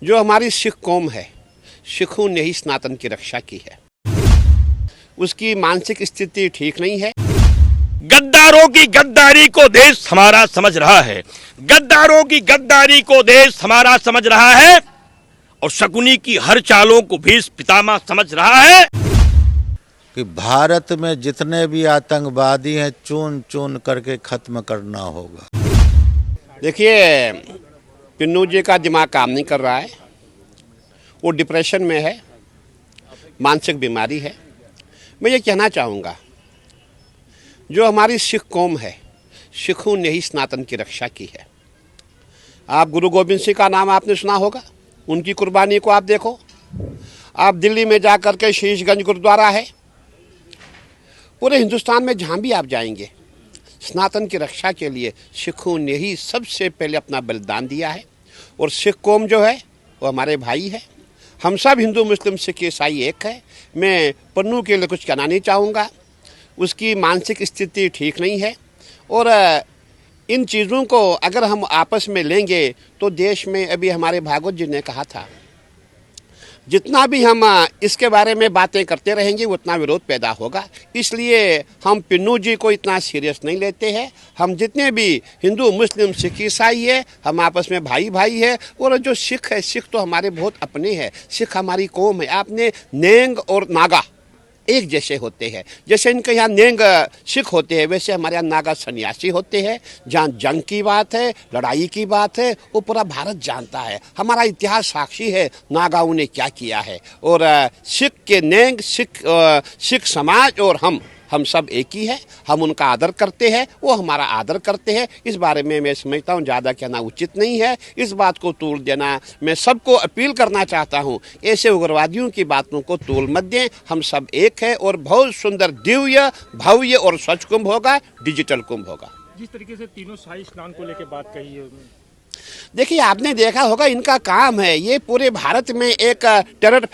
जो हमारी सिख कौम है, सिखों ने ही सनातन की रक्षा की है। उसकी मानसिक स्थिति ठीक नहीं है। गद्दारों की गद्दारी को देश हमारा समझ रहा है। गद्दारों की गद्दारी को देश हमारा समझ रहा है और शकुनी की हर चालों को भीष्म पितामह समझ रहा है कि भारत में जितने भी आतंकवादी हैं चुन चुन करके खत्म करना होगा। देखिए, पिन्नू जी का दिमाग काम नहीं कर रहा है, वो डिप्रेशन में है, मानसिक बीमारी है। मैं ये कहना चाहूँगा, जो हमारी सिख कौम है, सिखों ने ही सनातन की रक्षा की है। आप गुरु गोविंद सिंह का नाम आपने सुना होगा, उनकी कुर्बानी को आप देखो। आप दिल्ली में जा कर के शीशगंज गुरुद्वारा है, पूरे हिंदुस्तान में जहाँ भी आप जाएंगे, सनातन की रक्षा के लिए सिखों ने ही सबसे पहले अपना बलिदान दिया है। और सिख कौम जो है वो हमारे भाई है। हम सब हिंदू मुस्लिम सिख ईसाई एक है। मैं पन्नू के लिए कुछ कहना नहीं चाहूँगा, उसकी मानसिक स्थिति ठीक नहीं है। और इन चीज़ों को अगर हम आपस में लेंगे तो देश में, अभी हमारे भागवत जी ने कहा था, जितना भी हम इसके बारे में बातें करते रहेंगे उतना विरोध पैदा होगा। इसलिए हम पिन्नू जी को इतना सीरियस नहीं लेते हैं। हम जितने भी हिंदू मुस्लिम सिख ईसाई है, हम आपस में भाई भाई है। और जो सिख है, सिख तो हमारे बहुत अपने हैं। सिख हमारी कौम है। आपने नेंग और नागा एक जैसे होते हैं। जैसे इनके यहाँ नेंग सिख होते हैं, वैसे हमारे यहाँ नागा सन्यासी होते हैं। जहाँ जंग की बात है, लड़ाई की बात है, वो पूरा भारत जानता है। हमारा इतिहास साक्षी है नागाओं ने क्या किया है। और सिख के नेंग, सिख समाज और हम सब एक ही है। हम उनका आदर करते हैं, वो हमारा आदर करते हैं। इस बारे में मैं समझता हूँ ज़्यादा कहना उचित नहीं है। इस बात को तूल देना, मैं सबको अपील करना चाहता हूँ, ऐसे उग्रवादियों की बातों को तूल मत दें। हम सब एक है और बहुत सुंदर दिव्य भव्य और स्वच्छ कुंभ होगा, डिजिटल कुंभ होगा। जिस तरीके से तीनों शाही स्नान को लेकर बात कही है, देखिए, आपने देखा होगा, इनका काम है ये पूरे भारत में एक टेरर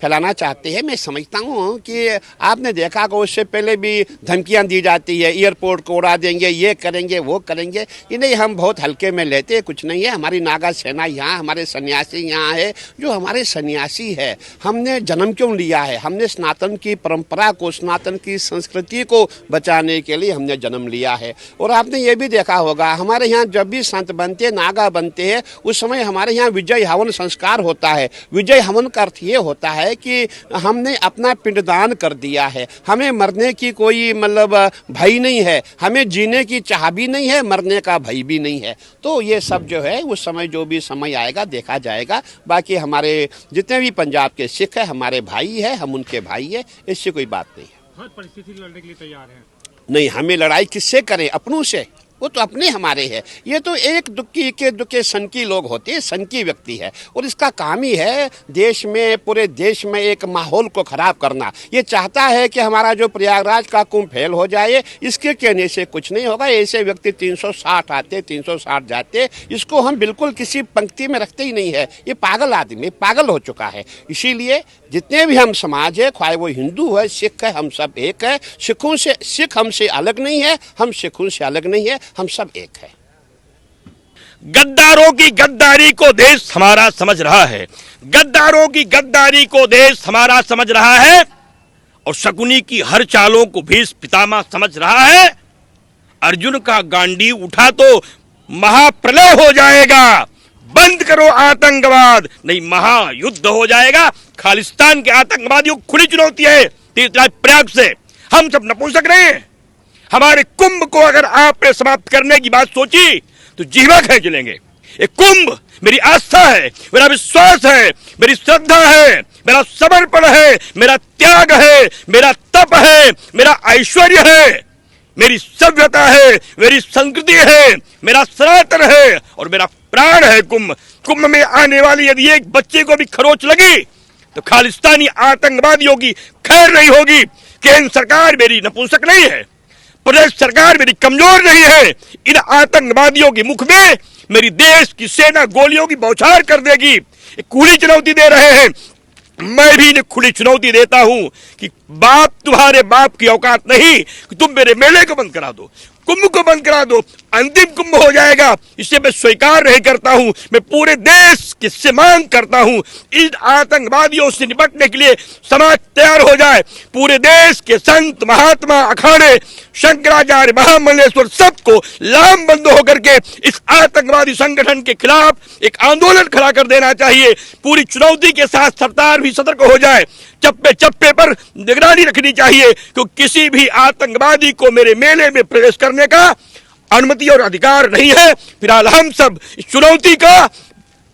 फैलाना चाहते हैं। मैं समझता हूँ कि आपने देखा होगा, उससे पहले भी धमकियाँ दी जाती है, एयरपोर्ट को उड़ा देंगे, ये करेंगे वो करेंगे। ये नहीं, हम बहुत हल्के में लेते हैं, कुछ नहीं है। हमारी नागा सेना यहाँ, हमारे सन्यासी यहाँ है। जो हमारे सन्यासी है, हमने जन्म क्यों लिया है? हमने सनातन की परंपरा को, सनातन की संस्कृति को बचाने के लिए हमने जन्म लिया है। और आपने ये भी देखा होगा, हमारे यहाँ जब भी संत बनते, नागा बनते हैं, उस समय हमारे यहाँ विजय हवन संस्कार होता है। विजय हवन का अर्थ ये होता है कि हमने अपना पिंडदान कर दिया है। हमें मरने की कोई मतलब भय नहीं है, हमें जीने की चाह भी नहीं है, मरने का भय भी नहीं है। तो ये सब जो है उस समय, जो भी समय आएगा देखा जाएगा। बाकी हमारे जितने भी पंजाब के सिख है हमारे भाई है, हम उनके भाई है, इससे कोई बात नहीं है। हर परिस्थिति लड़ने के लिए तैयार हैं। नहीं, हमें लड़ाई किससे करें? अपनों से। वो तो अपने हमारे हैं। ये तो एक दुक्की के दुक्के सनकी लोग होते हैं, सनकी व्यक्ति है। और इसका काम ही है देश में, पूरे देश में एक माहौल को खराब करना। ये चाहता है कि हमारा जो प्रयागराज का कुंभ फेल हो जाए। इसके कहने से कुछ नहीं होगा। ऐसे व्यक्ति 360 आते, 360 जाते। इसको हम बिल्कुल किसी पंक्ति में रखते ही नहीं है। ये पागल आदमी, पागल हो चुका है। इसीलिए जितने भी हम समाज है, चाहे वो हिंदू है, सिख है, हम सब एक है। सिखों से, सिख हमसे अलग नहीं है, हम सिखों से अलग नहीं है, हम सब एक है। गद्दारों की गद्दारी को देश हमारा समझ रहा है। गद्दारों की गद्दारी को देश हमारा समझ रहा है और शकुनी की हर चालों को भीष्म पितामह समझ रहा है। अर्जुन का गांडीव उठा तो महाप्रलय हो जाएगा। बंद करो आतंकवाद, नहीं महायुद्ध हो जाएगा। खालिस्तान के आतंकवादियों को खुली चुनौती है प्रयाग से। हम सब नपुंसक रहे हैं। हमारे कुंभ को अगर आपने समाप्त करने की बात सोची तो जीवा खींच लेंगे। ये कुंभ मेरी आस्था है, मेरा विश्वास है, मेरी श्रद्धा है, मेरा समर्पण है, मेरा त्याग है, मेरा तप है, मेरा ऐश्वर्य है, मेरी सभ्यता है, मेरी संस्कृति है, मेरा सनातन है और मेरा प्राण है कुंभ। कुंभ में आने वाली यदि एक बच्चे को भी खरोच लगी तो खालिस्तानी आतंकवादियों की खैर नहीं होगी। केंद्र सरकार मेरी नपुंसक नहीं है, प्रदेश सरकार मेरी कमजोर नहीं है। इन आतंकवादियों के मुख में मेरी देश की सेना गोलियों की बौछार कर देगी। खुली चुनौती दे रहे हैं, मैं भी इन्हें खुली चुनौती देता हूं कि बाप, तुम्हारे बाप की औकात नहीं कि तुम मेरे मेले को बंद करा दो, कुंभ को बंद करा दो, अंतिम कुंभ हो जाएगा, इसे मैं स्वीकार नहीं करता हूं। मैं पूरे देश से मांग करता हूं, इन आतंकवादियों से निपटने के लिए समाज तैयार हो जाए। पूरे देश के संत, महात्मा, अखाड़े, शंकराचार्य, महामंडलेश्वर सबको लामबंद होकर के इस आतंकवादी संगठन के खिलाफ एक आंदोलन खड़ा कर देना चाहिए। पूरी चुनौती के साथ सरकार भी सतर्क हो जाए, चप्पे चप्पे पर निगरानी रखनी चाहिए कि किसी भी आतंकवादी को मेरे मेले में प्रवेश करने का अनुमति और अधिकार नहीं है। फिलहाल हम सब इस चुनौती का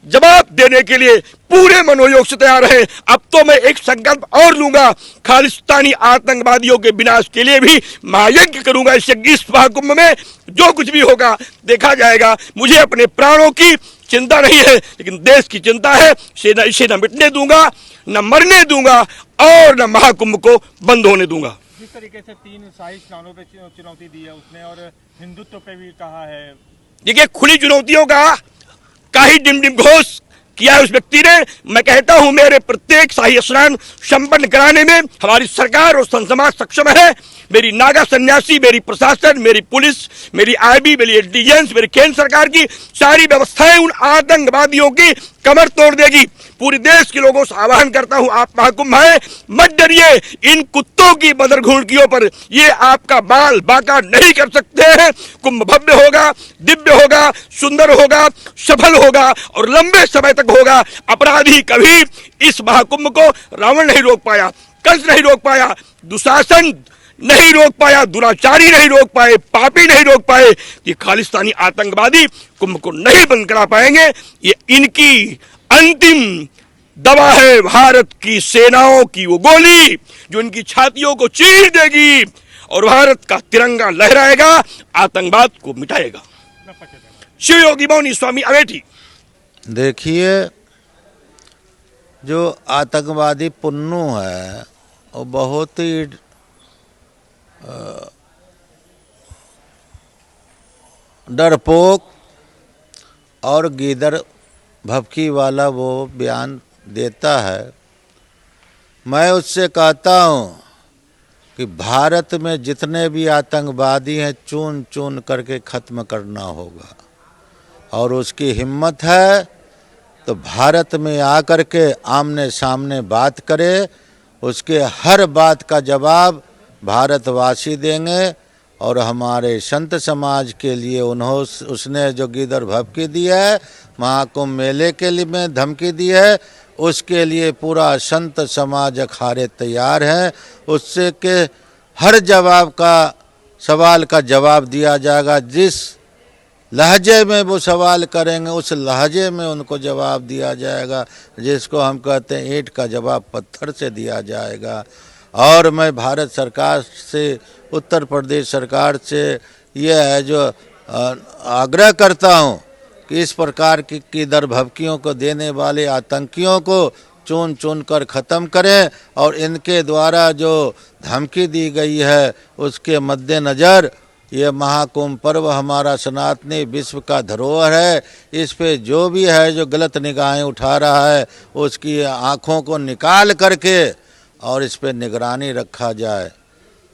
जवाब देने के लिए पूरे मनोयोग से तैयार हैं। अब तो मैं एक संकल्प और लूंगा, खालिस्तानी आतंकवादियों के विनाश के लिए भी महायज्ञ करूंगा। इस महाकुंभ में जो कुछ भी होगा देखा जाएगा। मुझे अपने प्राणों की चिंता नहीं है, लेकिन देश की चिंता है। इसे न मिटने दूंगा, न मरने दूंगा और न महाकुंभ को बंद होने दूंगा। जिस तरीके से 3 शाही स्नानों पे चुनौती दी है उसने और हिंदुत्व पे भी कहा है, देखिए खुली चुनौतियों का ही डिम घोष किया है उस व्यक्ति ने। मैं कहता हूं मेरे प्रत्येक शाही स्नान संपन्न कराने में हमारी सरकार और संत समाज सक्षम है। मेरी नागा सन्यासी, मेरी प्रशासन, मेरी पुलिस, मेरी आईबी, मेरी इंटेलिजेंस, मेरी केंद्र सरकार की सारी व्यवस्थाएं उन आतंकवादियों की कमर तोड़ देगी। पूरे देश के लोगों से आह्वान करता हूं, आप महाकुंभ आए, मत डरिए। इन कुत्तों की बदर घुड़कियों पर ये आपका बाल बांका नहीं कर सकते हैं। कुंभ भव्य होगा, दिव्य होगा, सुंदर होगा, सफल होगा और लंबे समय तक होगा। अपराधी कभी इस महाकुंभ को रावण नहीं रोक पाया, कंस नहीं रोक पाया, दुशासन नहीं रोक पाया, दुराचारी नहीं रोक पाए, पापी नहीं रोक पाए। ये खालिस्तानी आतंकवादी कुंभ को नहीं बंद करा पाएंगे। ये इनकी अंतिम दवा है, भारत की सेनाओं की वो गोली जो इनकी छातियों को चीर देगी और भारत का तिरंगा लहराएगा, आतंकवाद को मिटाएगा। शिव योगी मौनी स्वामी अमेठी। देखिए, जो आतंकवादी पुन्नू है वो बहुत ही डरपोक और गीदड़ भभकी वाला वो बयान देता है। मैं उससे कहता हूँ कि भारत में जितने भी आतंकवादी हैं चुन चुन करके ख़त्म करना होगा, और उसकी हिम्मत है तो भारत में आकर के आमने सामने बात करे। उसके हर बात का जवाब भारतवासी देंगे। और हमारे संत समाज के लिए उसने जो गीदड़ भभकी दी है, महाकुंभ मेले के लिए में धमकी दी है, उसके लिए पूरा संत समाज अखाड़े तैयार हैं। उससे के हर सवाल का जवाब दिया जाएगा। जिस लहजे में वो सवाल करेंगे उस लहजे में उनको जवाब दिया जाएगा, जिसको हम कहते हैं ईंट का जवाब पत्थर से दिया जाएगा। और मैं भारत सरकार से, उत्तर प्रदेश सरकार से यह है जो आग्रह करता हूं कि इस प्रकार की गीदड़ भभकियों को देने वाले आतंकियों को चुन चुन कर ख़त्म करें। और इनके द्वारा जो धमकी दी गई है उसके मद्देनज़र ये महाकुंभ पर्व हमारा सनातनी विश्व का धरोहर है। इस पे जो भी है जो गलत निगाहें उठा रहा है उसकी आँखों को निकाल करके और इस पे निगरानी रखा जाए।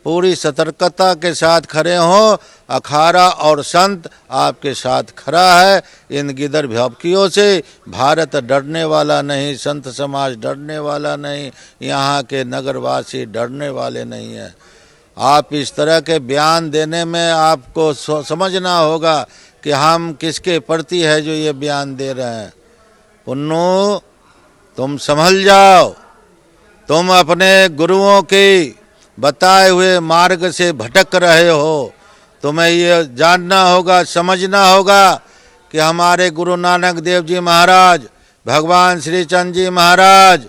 पूरी सतर्कता के साथ खड़े हों। अखाड़ा और संत आपके साथ खड़ा है। इन गीदड़ भभकियों से भारत डरने वाला नहीं, संत समाज डरने वाला नहीं, यहाँ के नगरवासी डरने वाले नहीं हैं। आप इस तरह के बयान देने में आपको समझना होगा कि हम किसके प्रति है जो ये बयान दे रहे हैं। पुन्नू, तुम संभल जाओ। तुम अपने गुरुओं के बताए हुए मार्ग से भटक रहे हो। तुम्हें ये जानना होगा, समझना होगा कि हमारे गुरु नानक देव जी महाराज, भगवान श्री चंद जी महाराज,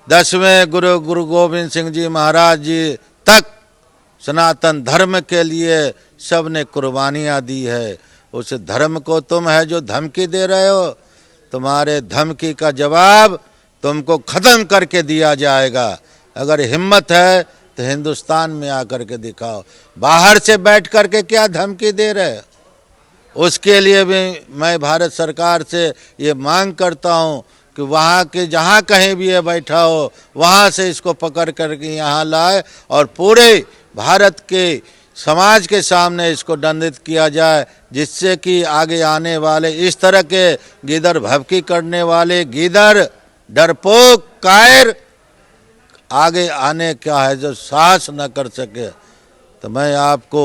10वें गुरु गोविंद सिंह जी महाराज जी तक सनातन धर्म के लिए सब ने कुर्बानियाँ दी है। उस धर्म को तुम है जो धमकी दे रहे हो, तुम्हारे धमकी का जवाब तुमको ख़त्म करके दिया जाएगा। अगर हिम्मत है तो हिंदुस्तान में आकर के दिखाओ। बाहर से बैठ कर के क्या धमकी दे रहे हो? उसके लिए भी मैं भारत सरकार से ये मांग करता हूँ कि वहाँ के जहाँ कहीं भी ये बैठा हो वहाँ से इसको पकड़ करके यहाँ लाए और पूरे भारत के समाज के सामने इसको दंडित किया जाए, जिससे कि आगे आने वाले इस तरह के गीदड़ भभकी करने वाले गीदड़ डरपोक कायर आगे आने का है जो साहस न कर सके। तो मैं आपको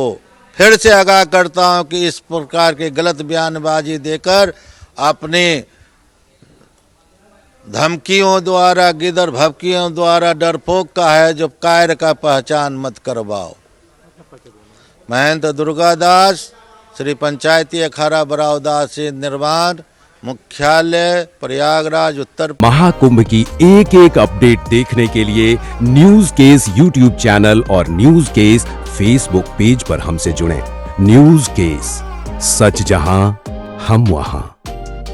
फिर से आगाह करता हूं कि इस प्रकार की गलत बयानबाजी देकर अपनी धमकियों द्वारा गीदड़ भभकियों द्वारा डरपोक का है जो कायर का पहचान मत करवाओ। महंत दुर्गादास, श्री पंचायती अखाड़ा बरावदास निर्माण मुख्यालय प्रयागराज उत्तर। महाकुंभ की एक एक अपडेट देखने के लिए न्यूज केस यूट्यूब चैनल और न्यूज केस फेसबुक पेज पर हमसे जुड़ें। न्यूज केस, सच जहां हम वहां।